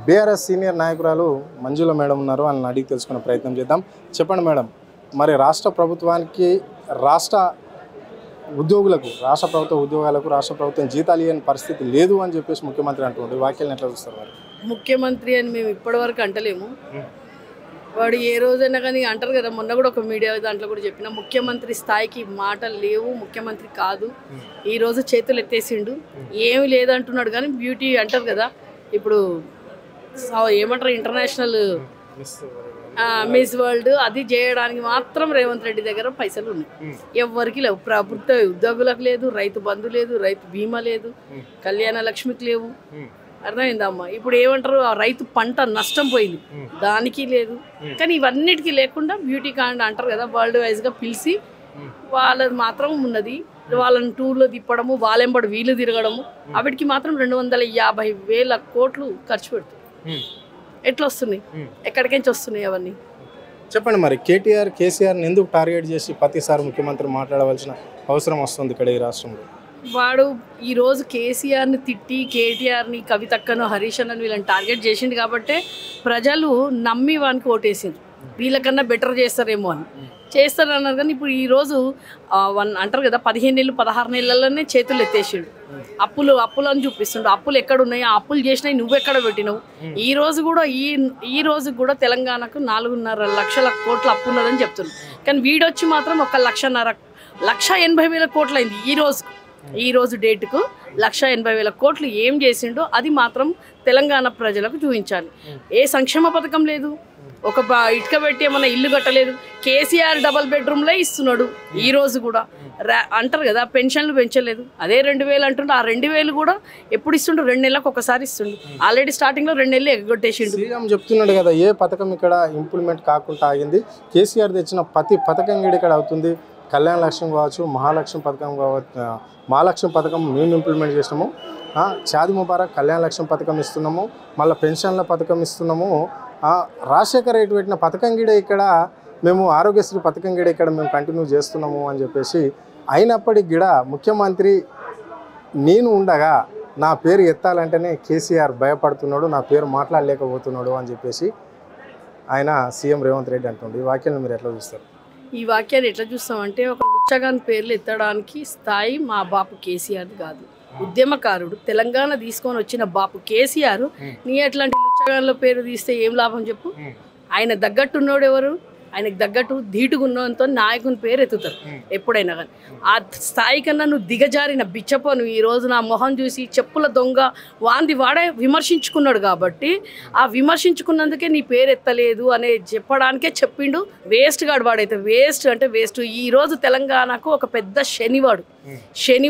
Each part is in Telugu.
బీఆర్ఎస్ సీనియర్ నాయకురాలు మంజుల మేడం ఉన్నారు, వాళ్ళని అడిగి తెలుసుకునే ప్రయత్నం చేద్దాం. చెప్పండి మేడం, మరి రాష్ట్ర ప్రభుత్వానికి రాష్ట్ర ప్రభుత్వ ఉద్యోగాలకు రాష్ట్ర ప్రభుత్వం జీతాలు ఇవ్వని పరిస్థితి లేదు అని చెప్పేసి ముఖ్యమంత్రి అంటుంది. వాక్యాలను ఎట్లా చూస్తారు మరి? ముఖ్యమంత్రి అని మేము ఇప్పటివరకు అంటలేము. వాడు ఏ రోజైనా కానీ అంటారు కదా, మొన్న కూడా ఒక మీడియా దాంట్లో కూడా చెప్పిన, ముఖ్యమంత్రి స్థాయికి మాటలు లేవు, ముఖ్యమంత్రి కాదు, ఈరోజు చేతులు ఎత్తేసిండు, ఏమి లేదంటున్నాడు. కానీ బ్యూటీ అంటారు కదా, ఇప్పుడు ఏమంటారు ఇంటర్నేషనల్ మిస్ వరల్డ్ అది చేయడానికి మాత్రం రేవంత్ రెడ్డి దగ్గర పైసలు ఉన్నాయి, ఎవరికి లేవు. ప్రభుత్వ ఉద్యోగులకు లేదు, రైతు బంధు లేదు, రైతు బీమా లేదు, కళ్యాణ లక్ష్మికి లేవు. అర్థమైందమ్మా? ఇప్పుడు ఏమంటారు, ఆ రైతు పంట నష్టం పోయింది, దానికి లేదు. కానీ ఇవన్నిటికీ లేకుండా బ్యూటీ కాండ్ అంటారు కదా, వరల్డ్ వైజ్గా పిలిచి వాళ్ళది మాత్రం ఉన్నది. వాళ్ళని టూర్లో తిప్పడము, వాళ్ళెంబడి వీళ్ళు తిరగడము, వాటికి మాత్రం 250,000 కోట్లు ఖర్చు పెడుతుంది. ఎట్లా వస్తున్నాయి, ఎక్కడికించి వస్తున్నాయి అవన్నీ? చెప్పండి మరి. కేసీఆర్ని ఎందుకు టార్గెట్ చేసి ప్రతిసారి ముఖ్యమంత్రి మాట్లాడవలసిన అవసరం వస్తుంది ఇక్కడ ఈ రాష్ట్రంలో? వాడు ఈరోజు కేసీఆర్ని తిట్టి కేటీఆర్ని, కవితక్కను, హరీష్ అన్నను వీళ్ళని టార్గెట్ చేసిండు కాబట్టి ప్రజలు నమ్మి వానికి ఓటేసింది. వీళ్ళకన్నా బెటర్ చేస్తారేమో అని చేస్తారు అన్నారు. కానీ ఇప్పుడు ఈరోజు అంటారు కదా, 15 నెలలు 16 నెలల్లోనే చేతులు ఎత్తేసిండు. అప్పులు అని చూపిస్తుండు. అప్పులు ఎక్కడ ఉన్నాయి, ఆ అప్పులు చేసినాయి నువ్వెక్కడ పెట్టినావు? ఈ రోజు కూడా తెలంగాణకు 4.5 లక్షల కోట్ల అప్పు ఉన్నదని చెప్తున్నాడు. కానీ వీడొచ్చి మాత్రం 1,80,000 కోట్లు అయింది ఈ రోజు డేటుకు. 1,80,000 కోట్లు ఏం చేసిండో అది మాత్రం తెలంగాణ ప్రజలకు చూపించాలి. ఏ సంక్షేమ పథకం లేదు, ఒక ఇటుక పెట్టి ఏమన్నా ఇల్లు కట్టలేదు. కేసీఆర్ డబల్ బెడ్రూమ్లే ఇస్తున్నాడు. ఈ రోజు కూడా అంటారు కదా, పెన్షన్లు పెంచలేదు. అదే 2,000 అంటుండే, ఆ 2,000 కూడా ఎప్పుడు ఇస్తుండు? 2 నెలలకు ఒకసారి ఇస్తుండు. ఆల్రెడీ స్టార్టింగ్లో 2 నెలలు ఎగ్గొట్టేసిండు. సీఎం చెప్తున్నాడు కదా, ఏ పథకం ఇక్కడ ఇంప్లిమెంట్ కాకుండా ఆగింది. కేసీఆర్ తెచ్చిన ప్రతి పథకం కూడా ఇక్కడ అవుతుంది. కళ్యాణ లక్ష్యం కావచ్చు, మహాలక్ష్యం పథకం కావచ్చు. మహాలక్ష్యం పథకం మేము ఇంప్లిమెంట్ చేసినాము. షాదీ ముబారక్ కళ్యాణ లక్ష్యం పథకం ఇస్తున్నాము. మళ్ళీ పెన్షన్ల పథకం ఇస్తున్నాము. రాజశేఖర్ రెడ్డి పెట్టిన పథకం కూడా ఇక్కడ మేము, ఆరోగ్యశ్రీ పథకం కూడా ఇక్కడ మేము కంటిన్యూ చేస్తున్నాము అని చెప్పేసి, అయినప్పటికీ కూడా ముఖ్యమంత్రి నేను ఉండగా నా పేరు ఎత్తాలంటేనే కేసీఆర్ భయపడుతున్నాడు, నా పేరు మాట్లాడలేకపోతున్నాడు అని చెప్పేసి ఆయన సీఎం రేవంత్ రెడ్డి అంటుండే. ఈ వాక్యాలను మీరు ఎట్లా చూస్తారు? ఈ వాక్యాన్ని ఎట్లా చూస్తామంటే, ఒక లుచ్చగాని పేర్లు ఎత్తడానికి స్థాయి మా బాపు కేసీఆర్ది కాదు. ఉద్యమకారుడు, తెలంగాణ తీసుకొని వచ్చిన బాపు కేసీఆర్ నీ అట్లాంటి లుచ్చగాన్ల పేరు తీస్తే ఏం లాభం చెప్పు? ఆయన తగ్గట్టున్నోడు ఎవరు? ఆయనకు తగ్గట్టు ధీటుగున్నంతో నాయకుని పేరు ఎత్తుతారు ఎప్పుడైనా. కానీ ఆ స్థాయి కన్నా నువ్వు దిగజారిన బిచ్చపోను. ఈరోజు నా మొహం చూసి చెప్పుల దొంగ వాడే విమర్శించుకున్నాడు కాబట్టి, ఆ విమర్శించుకున్నందుకే నీ పేరు ఎత్తలేదు అనే చెప్పడానికే చెప్పిండు. వేస్ట్ గాడు వాడైతే, వేస్ట్ అంటే వేస్ట్. ఈరోజు తెలంగాణకు ఒక పెద్ద శని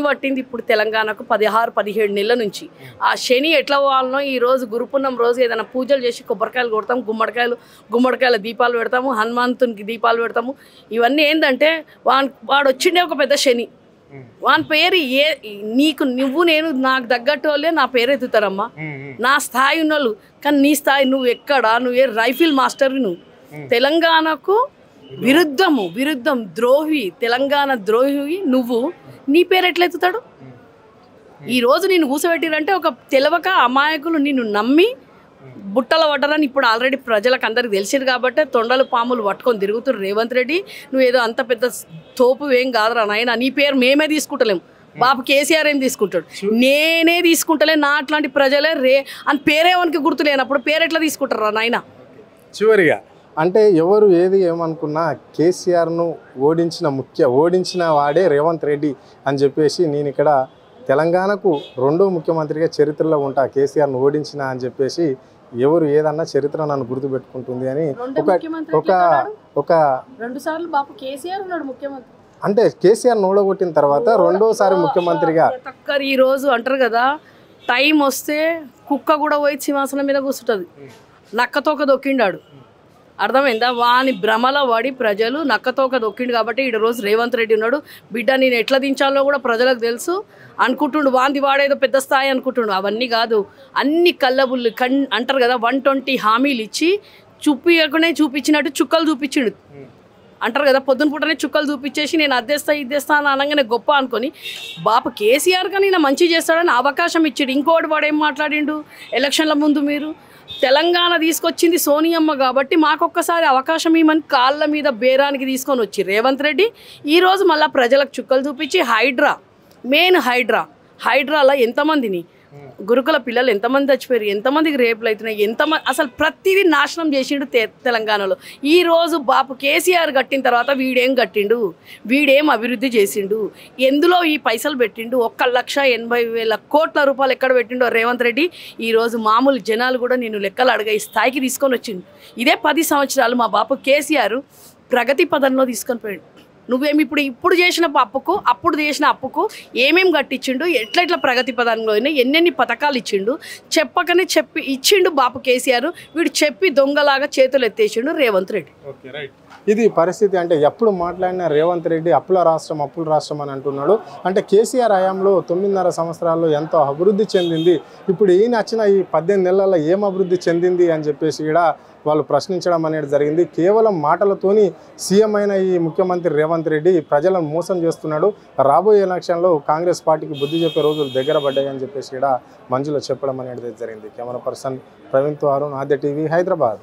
పట్టింది ఇప్పుడు తెలంగాణకు 16-17 నెలల నుంచి. ఆ శని ఎట్లా పోవాలనో, ఈరోజు గురుపున్నం రోజు ఏదైనా పూజలు చేసి కొబ్బరికాయలు కొడతాం, గుమ్మడికాయల దీపాలు పెడతాము, హనుమంతునికి దీపాలు పెడతాము. ఇవన్నీ ఏంటంటే వాడు వచ్చిండే ఒక పెద్ద శని. వాని పేరు నేను నాకు తగ్గట్టు వాళ్ళే నా పేరు ఎత్తుతారమ్మా, నా స్థాయి ఉన్నోళ్ళు. కానీ నీ స్థాయి నువ్వు ఎక్కడా? నువ్వే రైఫిల్ మాస్టర్. నువ్వు తెలంగాణకు విరుద్ధం ద్రోహి, తెలంగాణ ద్రోహి. నువ్వు నీ పేరు ఎట్లా ఎత్తుతాడు? ఈరోజు నేను కూసబెట్టిరంటే ఒక తెలవక అమాయకులు నిన్ను నమ్మి బుట్టలు పడ్డరని ఇప్పుడు ఆల్రెడీ ప్రజలకు అందరికి తెలిసింది కాబట్టి తొండలు పాములు పట్టుకొని తిరుగుతున్నారు. రేవంత్ రెడ్డి నువ్వు ఏదో అంత పెద్ద తోపు ఏం కాదురా నాయన, నీ పేరు మేమే తీసుకుంటలేము, బాబు కేసీఆర్ ఏం తీసుకుంటాడు? నేనే తీసుకుంటలే. నా అట్లాంటి ప్రజలే అని పేరేవానికి గుర్తు లేనప్పుడు పేరు ఎట్లా తీసుకుంటారా నాయన? చివరిగా అంటే ఎవరు ఏది ఏమనుకున్నా కేసీఆర్ను ఓడించిన వాడే రేవంత్ రెడ్డి అని చెప్పేసి, నేను ఇక్కడ తెలంగాణకు 2వ ముఖ్యమంత్రిగా చరిత్రలో ఉంటా, కేసీఆర్ను ఓడించిన అని చెప్పేసి ఎవరు ఏదన్నా చరిత్ర నన్ను గుర్తుపెట్టుకుంటుంది అని ఒక 2 సార్లు బాపు కేసీఆర్ ఉన్నాడు ముఖ్యమంత్రి. అంటే కేసీఆర్ ఓడగొట్టిన తర్వాత 2వసారి ముఖ్యమంత్రిగా. ఈ రోజు అంటారు కదా, టైం వస్తే కుక్క కూడా పోయి సింహాసనం మీద కూర్చుంటుంది. నక్కతోక దొక్కిండాడు, అర్థమైందా? వాని భ్రమలో పడి ప్రజలు నక్కతోక దొక్కిండు కాబట్టి ఈరోజు రేవంత్ రెడ్డి ఉన్నాడు. బిడ్డ నేను ఎట్లా దించాలో కూడా ప్రజలకు తెలుసు అనుకుంటుండు. వాడేదో పెద్ద స్థాయి అనుకుంటుండు. అవన్నీ కాదు, అన్ని కళ్ళబుల్లు అంటారు కదా, 120 హామీలు ఇచ్చి చూపించినట్టు చుక్కలు చూపించిండు. అంటారు కదా, పొద్దున పూటనే చుక్కలు చూపించేసి నేను అద్దేస్తా ఇద్దేస్తా అని అనగానే గొప్ప అనుకొని బాపు కేసీఆర్ కానీ మంచి చేస్తాడని అవకాశం ఇచ్చాడు. ఇంకోటి వాడు ఏం మాట్లాడిండు ఎలక్షన్ల ముందు, మీరు తెలంగాణ తీసుకొచ్చింది సోనియమ్మ కాబట్టి మాకొక్కసారి అవకాశం ఇవ్వమని కాళ్ళ మీద బేరానికి తీసుకొని వచ్చి రేవంత్ రెడ్డి ఈరోజు మళ్ళీ ప్రజలకు చుక్కలు చూపించి మెయిన్ హైడ్రాలో ఎంతమందిని గురుకుల పిల్లలు ఎంతమంది చచ్చిపోయారు, ఎంతమందికి రేపులు అవుతున్నాయి, అసలు ప్రతిదీ నాశనం చేసిండు తెలంగాణలో. ఈరోజు బాపు కేసీఆర్ కట్టిన తర్వాత వీడేం అభివృద్ధి చేసిండు, ఎందులో ఈ పైసలు పెట్టిండు, 1,80,000 కోట్ల రూపాయలు ఎక్కడ పెట్టిండో రేవంత్ రెడ్డి. ఈరోజు మామూలు జనాలు కూడా నేను లెక్కలు అడగ ఈ స్థాయికి తీసుకొని వచ్చిండు. ఇదే 10 సంవత్సరాలు మా బాపు కేసీఆర్ ప్రగతి పదంలో తీసుకొని పోయాడు. నువ్వేమి ఇప్పుడు చేసిన అప్పుకు అప్పుడు చేసిన అప్పుకు ఏమేమి కట్టించిండు, ఎట్లా ప్రగతి పదంలో ఎన్నెన్ని పథకాలు ఇచ్చిండు చెప్పకనే ఇచ్చిండు బాపు కేసీఆర్. వీడు చెప్పి దొంగలాగా చేతులు ఎత్తేసిండు రేవంత్ రెడ్డి. Okay, right. ఇది పరిస్థితి. అంటే ఎప్పుడు మాట్లాడిన రేవంత్ రెడ్డి అప్పుల రాష్ట్రం అని అంటున్నాడు. అంటే కేసీఆర్ హయాంలో 9.5 సంవత్సరాల్లో ఎంతో అభివృద్ధి చెందింది, ఇప్పుడు ఈయన వచ్చిన ఈ 18 నెలల్లో ఏం అభివృద్ధి చెందింది అని చెప్పేసి కూడా వాళ్ళు ప్రశ్నించడం అనేది జరిగింది. కేవలం మాటలతోని సీఎం అయిన ఈ ముఖ్యమంత్రి రేవంత్ రెడ్డి ప్రజలను మోసం చేస్తున్నాడు. రాబోయే ఎలక్షన్లో కాంగ్రెస్ పార్టీకి బుద్ధి చెప్పే రోజులు దగ్గర పడ్డాయని చెప్పేసి కూడా మంజులో చెప్పడం అనేది జరిగింది. కెమెరా పర్సన్ ప్రవీణ్తో అరుణ్, ఆద్య టీవీ, హైదరాబాద్.